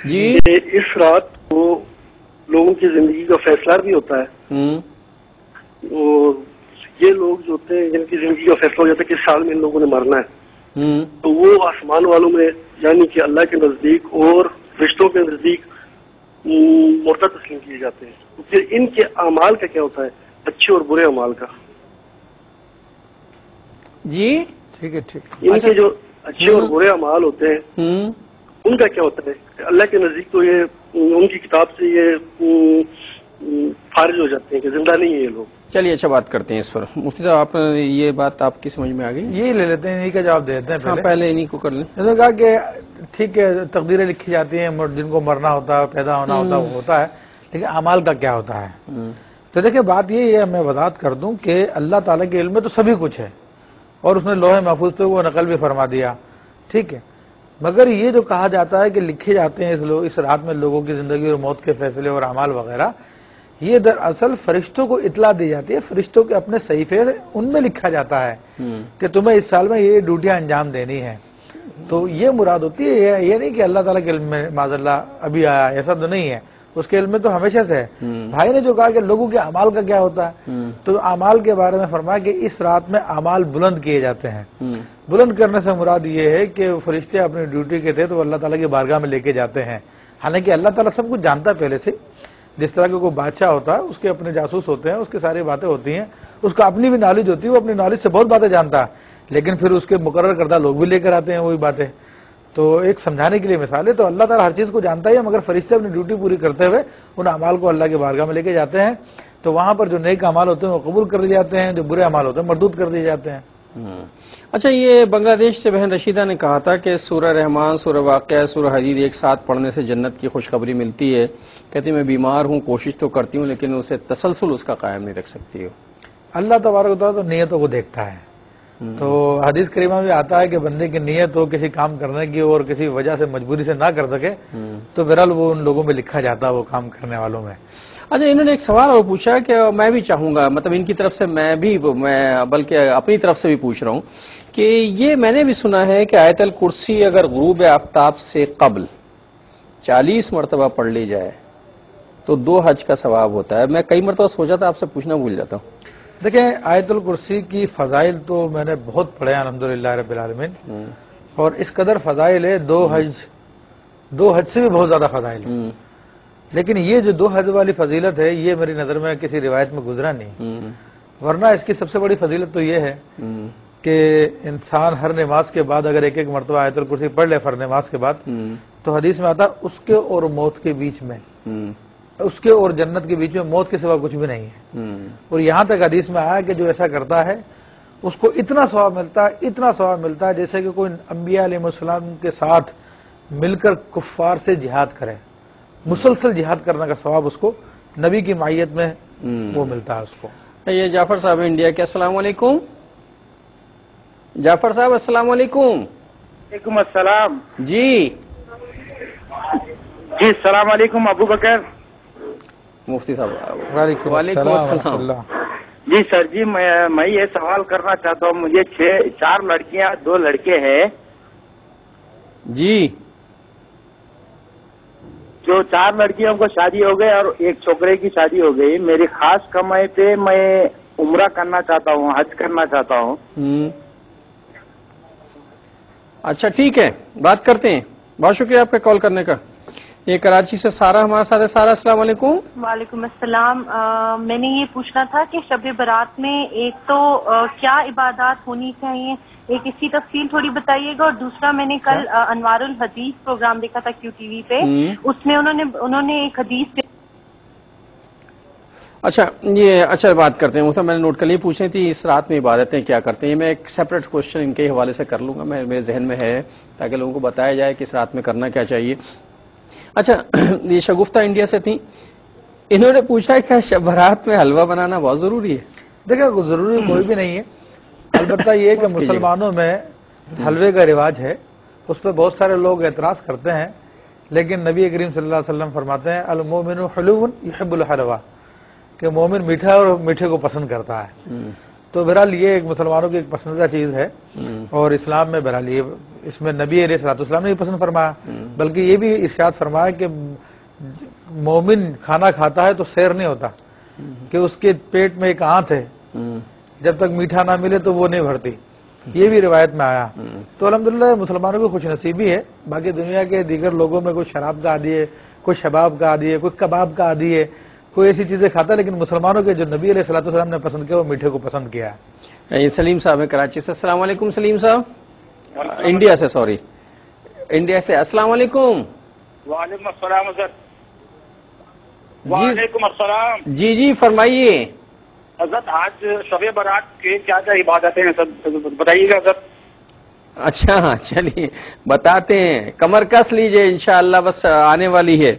جی اس رات کو لوگوں کی زندگی کا فیصلہ بھی ہوتا ہے. اور یہ لوگ جو ہوتے ہیں جن کی زندگی کا فیصلہ ہو جاتا ہے کہ سال میں ان لوگوں نے مرنا ہے، تو وہ آسمان والوں میں یعنی کہ اللہ کے نزدیک اور رشتوں کے نزدیک مردہ تسلیم کیے جاتے ہیں. تو پھر ان کے اعمال کا کیا ہوتا ہے، اچھے اور برے اعمال کا؟ جی ٹھیک ہے ٹھیک. ان کے جو اچھے اور برے اعمال ہوتے ہیں ان کا کیا ہوتا ہے؟ اللہ کے نزدیک تو یہ ان کی کتاب سے یہ خارج ہو جاتے ہیں کہ زندہ نہیں ہے یہ لوگ. چلیے اچھا بات کرتے ہیں اس پر. مفتی صاحب آپ یہ بات آپ کی سمجھ میں آ گئی؟ یہی لے لیتے ہیں، انہیں کا جواب دے دیتے ہیں. پہلے انہیں کو کر لیں. انہوں نے کہا کہ ٹھیک ہے تقدیریں لکھی جاتی ہیں، جن کو مرنا ہوتا ہے پیدا ہونا ہوتا ہے وہ ہوتا ہے، لیکن اعمال کا کیا ہوتا ہے؟ تو دیکھیں بات یہ ہے، میں وضاحت کر دوں کہ اللہ تعالیٰ کے علم میں تو سبھی کچھ ہے اور اس نے لوح محفوظ پہ وہ نقل بھی فرما دیا، ٹھیک ہے. مگر یہ جو کہا جاتا ہے کہ لکھے جاتے ہیں اس رات میں لوگوں کی زندگی اور موت کے فیصلے اور اعمال وغیرہ، یہ دراصل فرشتوں کو اطلاع دی جاتی ہے. فرشتوں کے اپنے صحیفے ان میں لکھا جاتا ہے کہ تمہیں اس سال میں یہ ڈیوٹیاں انجام دینی ہے. تو یہ مراد ہوتی ہے، یہ نہیں کہ اللہ تعالیٰ کے علم میں معاذ اللہ ابھی آیا، ایسا تو نہیں ہے، اس کے علم میں تو ہمیشہ سے ہے. بھائی نے جو کہا کہ لوگوں کے اعمال کا کیا ہوتا ہے، تو اعمال کے بارے میں فرمایا کہ اس رات میں اعمال بلند کیے جاتے ہیں. بلند کرنے سے مراد یہ ہے کہ فرشتے اپنی ڈیوٹی کے تھے تو اللہ تعالیٰ کی بارگاہ میں لے کے جاتے ہیں. حالانکہ اللہ تعالیٰ سب کچھ جانتا ہے پہلے سے، جس طرح کے کوئی بادشاہ ہوتا ہے اس کے اپنے جاسوس ہوتے ہیں، اس کی ساری باتیں ہوتی ہیں، اس کا اپنی بھی نالج ہوتی ہے، وہ اپنی نالج سے بہت باتیں جانتا ہے، لیکن پھر اس کے مقرر کردہ لوگ بھی لے کر آتے ہیں وہی باتیں. تو ایک سمجھانے کے لیے مثال ہے. تو اللہ تعالیٰ ہر چیز کو جانتا ہے، مگر فرشتے اپنی ڈیوٹی پوری کرتے ہوئے ان اعمال کو اللہ کی بارگاہ میں لے کے جاتے ہیں. تو وہاں پر جو نیک اعمال ہوتے ہیں وہ قبول کر دیے جاتے ہیں، جو برے اعمال ہوتے ہیں مردود کر دیے جاتے ہیں. اچھا، یہ بنگلہ دیش سے بہن رشیدہ نے کہا تھا کہ سورہ رحمان، سورہ واقعہ، سورہ حدید ایک ساتھ پڑھنے سے جنت کی خوشخبری ملتی ہے. کہتی میں بیمار ہوں، کوشش تو کرتی ہوں لیکن اسے تسلسل اس کا قائم نہیں رکھ سکتی ہوں. اللہ تبارک و تعالیٰ تو نیتوں کو دیکھتا ہے. تو حدیث کریمہ میں آتا ہے کہ بندے کی نیت ہو کسی کام کرنے کی اور کسی وجہ سے مجبوری سے نہ کر سکے تو بہرحال وہ ان لوگوں میں لکھا جاتا ہے، وہ کام کرنے والوں میں. اچھا، انہوں نے ایک سوال اور پوچھا کہ میں بھی چاہوں گا، مطلب ان کی طرف سے میں بلکہ اپنی طرف سے بھی پوچھ رہا ہوں کہ یہ میں نے بھی سنا ہے کہ آیت الکرسی اگر غروب آفتاب سے قبل 40 مرتبہ پڑھ لی جائے تو 2 حج کا ثواب ہوتا ہے. میں کئی مرتبہ سوچا تھا، آپ سے پوچھنا بھول جاتا ہوں. دیکھیں آیت الکرسی کی فضائل تو میں نے بہت پڑھے ہیں الحمدللہ رب العالمین، اور اس قدر فضائل ہے، 2 حج سے بھی بہت زیادہ فضائل ہے. لیکن یہ جو 2 حج والی فضیلت ہے یہ میری نظر میں کسی روایت میں گزرا نہیں، ورنہ اس کی سب سے بڑی فضیلت تو یہ ہے کہ انسان ہر نماز کے بعد اگر ایک مرتبہ آیت الکرسی پڑھ لے فرض نماز کے بعد، تو حدیث میں آتا اس کے اور موت کے بیچ میں، اس کے اور جنت کے بیچ میں موت کے سوا کچھ بھی نہیں ہے. اور یہاں تک حدیث میں آیا کہ جو ایسا کرتا ہے اس کو اتنا ثواب ملتا ہے، اتنا ثواب ملتا ہے جیسے کہ کوئی انبیاء علیہ السلام کے ساتھ مل کر کفار سے جہاد کرے، مسلسل جہاد کرنے کا ثواب اس کو نبی کی معیت میں وہ ملتا ہے اس کو. یہ جعفر صاحب انڈیا کے. السلام علیکم جعفر صاحب. السلام علیکم. وعلیکم السلام. جی السلام علیکم ابو بکر. مفتی صاحب وعلیکم السلام. جی سر جی، میں یہ سوال کرنا چاہتا ہوں. مجھے 4 لڑکیاں 2 لڑکے ہیں. جی، جو 4 لڑکیوں کو شادی ہو گئی اور ایک چھوکرے کی شادی ہو گئی. میری خاص کمائی پہ میں عمرہ کرنا چاہتا ہوں، حج کرنا چاہتا ہوں. اچھا ٹھیک ہے، بات کرتے ہیں. بہت شکریہ آپ کا کال کرنے کا. یہ کراچی سے سارا ہمارے ساتھ ہے. سارا السلام علیکم. وعلیکم السلام. میں نے یہ پوچھنا تھا کہ شب برات میں ایک تو کیا عبادات ہونی چاہیے، ایک اس کی تفصیل تھوڑی بتائیے گا. اور دوسرا میں نے کل انوار الحدیث پروگرام دیکھا تھا کیو ٹی وی پہ، اس میں انہوں نے ایک حدیث. اچھا بات کرتے ہیں. میں نے نوٹ کر لی، پوچھنی تھی اس رات میں عبادتیں کیا کرتے ہیں. میں ایک سیپریٹ کوشچن ان کے حوالے سے کر لوں گا، میرے ذہن میں ہے تاکہ لوگوں کو بتایا جائے کہ اس رات میں کرنا کیا چاہیے. اچھا، یہ شگفتہ انڈیا سے تھی، انہوں نے پوچھا ہے کہ شب برات میں حلوہ بنانا بہت ضروری ہے. دیکھیں ضروری کوئی بھی نہیں ہے، البتہ یہ کہ مسلمانوں میں حلوے کا رواج ہے، اس پہ بہت سارے لوگ اعتراض کرتے ہیں، لیکن نبی کریم صلی اللہ علیہ وسلم فرماتے ہیں المومن حلو یحب الحلوہ، کہ مومن میٹھا اور میٹھے کو پسند کرتا ہے. تو بہرحال یہ ایک مسلمانوں کی ایک پسندیدہ چیز ہے، اور اسلام میں بہرحال یہ اس میں نبی علیہ الصلوۃ والسلام نے بھی پسند فرمایا، بلکہ یہ بھی ارشاد فرمایا کہ مومن کھانا کھاتا ہے تو سیر نہیں ہوتا، کہ اس کے پیٹ میں ایک آنت ہے، جب تک میٹھا نہ ملے تو وہ نہیں بھرتی، یہ بھی روایت میں آیا۔ تو الحمدللہ مسلمانوں کی خوش نصیبی ہے، باقی دنیا کے دیگر لوگوں میں کوئی شراب کا عادی ہے، کوئی شباب کا عادی ہے، کوئی کباب کا عادی ہے، کوئی ایسی چیزیں کھاتا ہے، لیکن مسلمانوں کے جو نبی علیہ الصلوۃ والسلام نے پسند کیا وہ میٹھے کو پسند کیا ہے۔ یہ سلیم صاحب ہے کراچی سے۔ السلام علیکم سلیم صاحب، انڈیا سے، سوری انڈیا سے۔ السلام علیکم۔ وعلیکم السلام حضرت۔ وعلیکم السلام۔ جی فرمائیے حضرت، آج شب برات کے کیا کیا عبادتیں ہیں سب بتائیے گا حضرت۔ اچھا چلیے بتاتے ہیں، کمر کس لیجئے انشاءاللہ، بس آنے والی ہے۔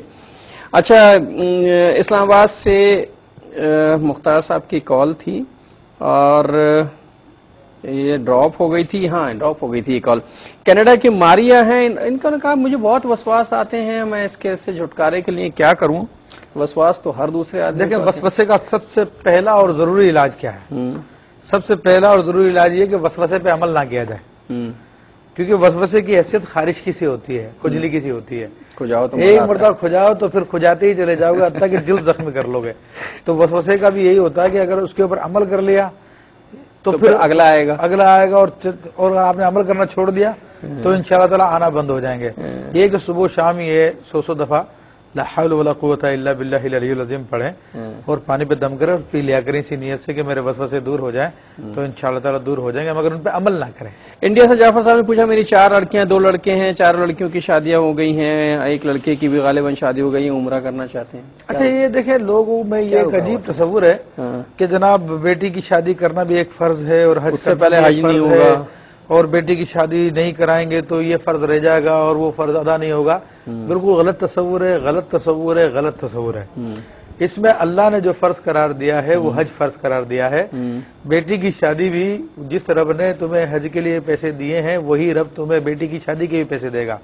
اچھا، اسلام آباد سے مختار صاحب کی کال تھی اور یہ ڈراپ ہو گئی تھی، ہاں ڈراپ ہو گئی تھی یہ کال۔ کینیڈا کی ماریا ہیں، ان کا نے کہا مجھے بہت وسواس آتے ہیں، میں اس کے سے چھٹکارے کے لیے کیا کروں؟ وسواس تو ہر دوسرے آدمی۔ دیکھیں وسوسے کا سب سے پہلا اور ضروری علاج کیا ہے؟ سب سے پہلا اور ضروری علاج یہ کہ وسوسے پہ عمل نہ کیا جائے، کیونکہ وسوسے کی حیثیت خارش کی سی ہوتی ہے، کھجلی کی سی ہوتی ہے۔ ایک مرتبہ کھجاؤ تو پھر کھجاتے ہی چلے جاؤ گے حتیٰ کہ جلد زخمی کر لو گے۔ تو وسوسے کا بھی یہی ہوتا ہے کہ اگر اس کے اوپر عمل کر لیا تو پھر اگلا آئے گا، اور آپ نے عمل کرنا چھوڑ دیا تو انشاءاللہ تعالی آنا بند ہو جائیں گے۔ یہ کہ صبح شام یہ 100 دفعہ لا حول ولا قوت الا باللہ العلی العظیم پڑھیں اور پانی پہ دم کریں اور پی لیا کریں اسی نیت سے کہ میرے وسوسے دور ہو جائیں، تو انشاءاللہ تعالی دور ہو جائیں گے، مگر ان پہ عمل نہ کریں۔ انڈیا سے جعفر صاحب نے پوچھا، میری 4 لڑکیاں 2 لڑکے ہیں، 4 لڑکیوں کی شادیاں ہو گئی ہیں، ایک لڑکے کی بھی غالباً شادی ہو گئی ہے، عمرہ کرنا چاہتے ہیں۔ اچھا، یہ دیکھیں لوگوں میں یہ ایک عجیب تصور ہے کہ جناب بیٹی کی شادی کرنا بھی ایک فرض ہے اور حج سے پہلے حج نہیں ہوگا، اور بیٹی کی شادی نہیں کرائیں گے تو یہ فرض رہ جائے گا اور وہ فرض ادا نہیں ہوگا۔ بالکل غلط تصور ہے، غلط تصور ہے، غلط تصور ہے۔ اس میں اللہ نے جو فرض قرار دیا ہے وہ حج فرض قرار دیا ہے۔ بیٹی کی شادی بھی جس رب نے تمہیں حج کے لیے پیسے دیے ہیں وہی رب تمہیں بیٹی کی شادی کے بھی پیسے دے گا،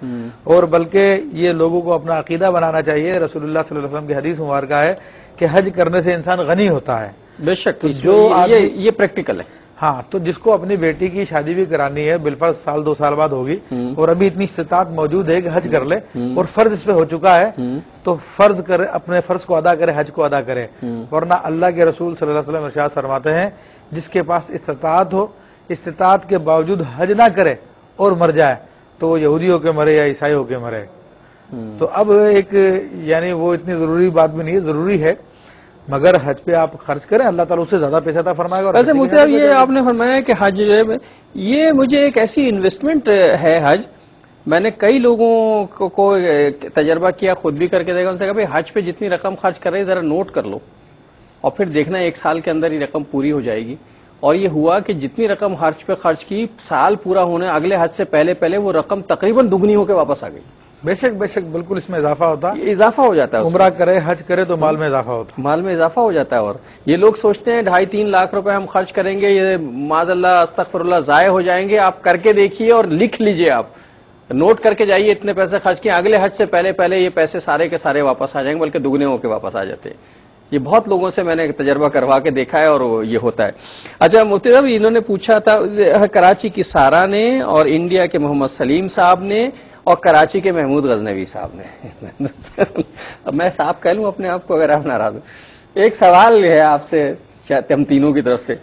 اور بلکہ یہ لوگوں کو اپنا عقیدہ بنانا چاہیے۔ رسول اللہ صلی اللہ علیہ وسلم کی حدیث مبارکہ ہے کہ حج کرنے سے انسان غنی ہوتا ہے۔ بے شک جو یہ پریکٹیکل ہے۔ ہاں، تو جس کو اپنی بیٹی کی شادی بھی کرانی ہے، بالفرض 1-2 سال بعد ہوگی، اور ابھی اتنی استطاعت موجود ہے کہ حج کر لے اور فرض اس پہ ہو چکا ہے، تو فرض کرے، اپنے فرض کو ادا کرے، حج کو ادا کرے۔ ورنہ اللہ کے رسول صلی اللہ علیہ وسلم ارشاد فرماتے ہیں جس کے پاس استطاعت ہو، استطاعت کے باوجود حج نہ کرے اور مر جائے تو وہ یہودی ہو کے مرے یا عیسائی ہو کے مرے۔ تو اب ایک یعنی وہ اتنی ضروری بات بھی نہیں ہے، ضروری ہے، مگر حج پہ آپ خرچ کریں، اللہ تعالیٰ اس سے زیادہ پیسہ عطا فرمائے گا۔ ویسے مفتی صاحب یہ آپ نے فرمایا کہ حج جو ہے یہ مجھے ایک ایسی انویسٹمنٹ ہے حج، میں نے کئی لوگوں کو تجربہ کیا، خود بھی کر کے دیکھا، ان سے کہا بھائی حج پہ جتنی رقم خرچ کر رہے ذرا نوٹ کر لو اور پھر دیکھنا 1 سال کے اندر یہ رقم پوری ہو جائے گی۔ اور یہ ہوا کہ جتنی رقم حج پہ خرچ کی، سال پورا ہونے اگلے حج سے پہلے وہ رقم تقریباً دگنی ہو کے واپس آ گئی۔ بے شک بالکل اس میں اضافہ ہوتا ہے، اضافہ ہو جاتا ہے، عمرہ کرے حج کرے تو مال میں اضافہ ہوتا ہے، مال میں اضافہ ہو جاتا ہے۔ اور یہ لوگ سوچتے ہیں 2.5-3 لاکھ روپے ہم خرچ کریں گے، یہ معاذ اللہ استغفر اللہ ضائع ہو جائیں گے۔ آپ کر کے دیکھیے اور لکھ لیجئے، آپ نوٹ کر کے جائیے اتنے پیسے خرچ کیے، اگلے حج سے پہلے یہ پیسے سارے کے سارے واپس آ جائیں گے، بلکہ دگنے ہو کے واپس آ جاتے ہیں۔ یہ بہت لوگوں سے میں نے تجربہ کروا کے دیکھا ہے اور یہ ہوتا ہے۔ اچھا مفتی صاحب، انہوں نے پوچھا تھا کراچی کی سارا نے اور انڈیا کے محمد سلیم صاحب نے اور کراچی کے محمود غزنوی صاحب نے اب میں صاحب کہہ لوں اپنے آپ کو اگر آپ ناراض ہو۔ ایک سوال ہے آپ سے ہم تینوں کی طرف سے،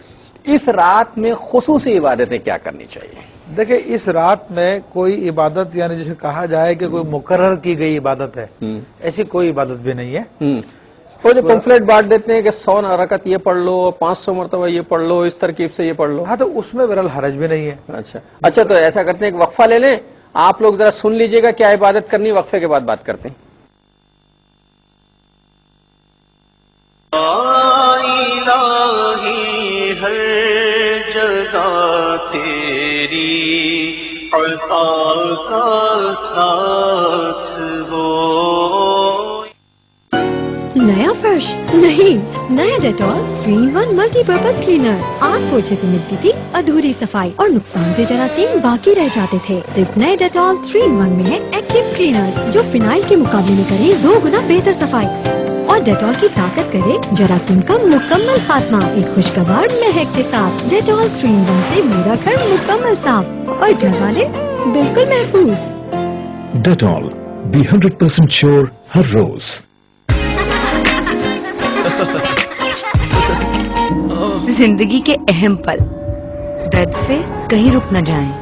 اس رات میں خصوصی عبادتیں کیا کرنی چاہیے؟ دیکھیں اس رات میں کوئی عبادت یعنی جسے کہا جائے کہ کوئی مقرر کی گئی عبادت ہے، ایسی کوئی عبادت بھی نہیں ہے۔ وہ جو پمفلیٹ بانٹ دیتے ہیں کہ 100 رکعت یہ پڑھ لو، 500 مرتبہ یہ پڑھ لو، اس ترکیب سے یہ پڑھ لو، ہاں تو اس میں بہرحال حرج بھی نہیں ہے۔ اچھا تو ایسا کرتے ہیں ایک وقفہ لے لیں، آپ لوگ ذرا سن لیجئے گا کیا عبادت کرنی، وقفے کے بعد بات کرتے ہیں۔ الہی ہر جگہ تیری عطا کا ساتھ ہو۔ نیا فرش نہیں، نیا Dettol 3-in-1 multi purpose cleaner. آپ کو اچھے سے ملتی تھی ادھوری صفائی اور نقصان دہ جراثیم باقی رہ جاتے تھے، صرف نئے ڈیٹول 3-in-1 میں ہے ایکٹیو کلینرز جو فینائل کے مقابلے میں کریں 2 گنا بہتر صفائی اور ڈیٹول کی طاقت کرے جراثیم کا مکمل خاتمہ ایک خوشگوار مہک کے ساتھ. ڈیٹول 3-in-1 سے میرا گھر مکمل صاف اور گھر والے بالکل محفوظ. ڈیٹول be 100% sure ہر روز. زندگی کے اہم پل، درد سے کہیں رک نہ جائیں.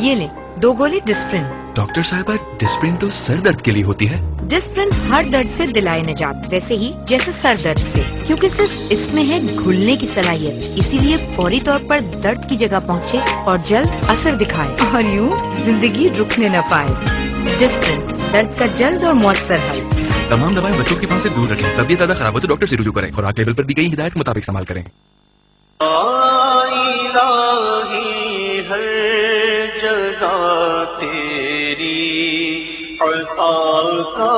یہ لیں 2 گولی ڈسپرن. ڈاکٹر صاحبہ ڈسپرن تو سر درد کے لیے ہوتی ہے. ڈسپرن ہر درد سے دلائے نجات، ویسے ہی جیسے سر درد سے، کیونکہ صرف اس میں ہے گھلنے کی صلاحیت، اسی لیے فوری طور پر درد کی جگہ پہنچے اور جلد اثر دکھائے اور یوں زندگی رکنے نہ پائے. ڈسپرن، درد کا جلد اور مؤثر حل. تمام دوائیں بچوں کے پاس سے دور رکھیں. طبیعت زیادہ خراب ہو تو ڈاکٹر سے رجوع کریں. خوراک لیول پر دی گئی ہدایت کے مطابق استعمال کریں. الہی ہر جگہ تیری عطا کا